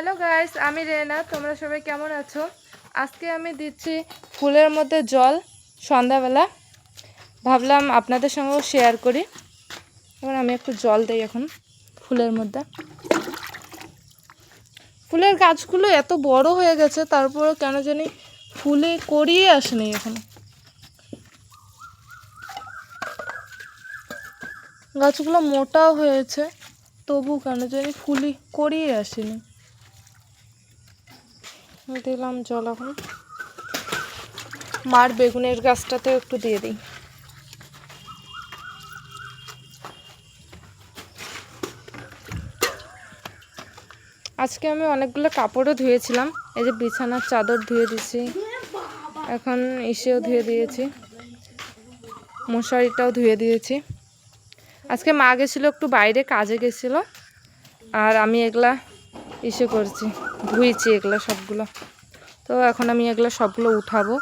Hello guys, আমি রেনা। তোমরা সবাই কেমন আছো? আজকে আমি দিচ্ছি ফুলের মধ্যে জল সন্ধ্যাবেলা। ভাবলাম আপনাদের সঙ্গেও শেয়ার করি। এবার আমি একটু জল দিই এখন ফুলের মধ্যে। ফুলের গাছগুলো এত বড় হয়ে গেছে, তারপরে কেন জানি ফুলে করিয়ে আসেনি এখন। গাছগুলো মোটাও হয়েছে, তবু কেন জানি ফুলই করিয়ে আসেনি। দিলাম জল এখন। মার বেগুনের গাছটাতেও একটু দিয়ে দিই। আজকে আমি অনেকগুলো কাপড়ও ধুয়েছিলাম। এই যে বিছানার চাদর ধুয়ে দিয়েছি, এখন ইসেও ধুয়ে দিয়েছি, মশারিটাও ধুয়ে দিয়েছি। আজকে মা গেছিলো একটু বাইরে, কাজে গেছিলো, আর আমি এগুলা ইসে করছি, ধুয়েছি এগুলো সবগুলো। তো এখন আমি এগুলো সবগুলো উঠাবো।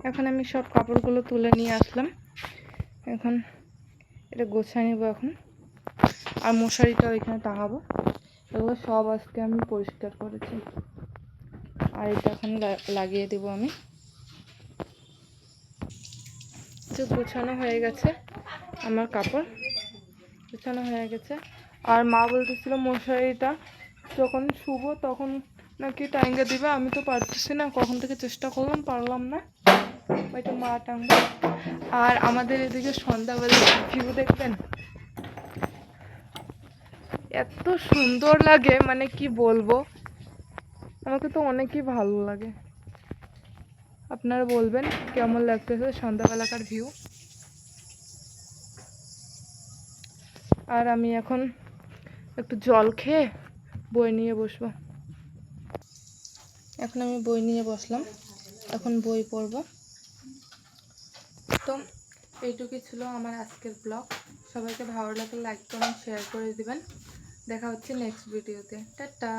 এখন আমি সব কাপড়গুলো তুলে নিয়ে আসলাম। এখন এটা গোছায় নেব এখন, আর মশারিটাও এখানে টাঙাবো। এগুলো সব আজকে আমি পরিষ্কার করেছি, আর এটা এখন লাগিয়ে দেবো আমি। যে গোছানো হয়ে গেছে, আমার কাপড় গোছানো হয়ে গেছে। আর মা বলতেছিল মশারিটা যখন শুবো তখন নাকি টাঙ্গে দিবে। আমি তো পারতেছি না, কখন থেকে চেষ্টা করলাম, পারলাম না। ওইটা মা টাঙ্গে। আর আমাদের এদিকে সন্ধ্যাবেলা ভিউ দেখবেন, এত সুন্দর লাগে, মানে কি বলবো। আমাকে তো অনেকই ভালো লাগে। আপনারা বলবেন কেমন লাগতেছে সন্ধ্যাবেলাকার ভিউ। আর আমি এখন একটু জল খেয়ে বই নিয়ে বসবো। এখন আমি বই নিয়ে বসলাম, এখন বই পড়ব। তো এইটুকুই ছিল আমার আজকের ব্লগ। সবাইকে ভালো লাগলে লাইক কমেন্ট শেয়ার করে দিবেন। দেখা হচ্ছে নেক্সট ভিডিওতে। টাটা।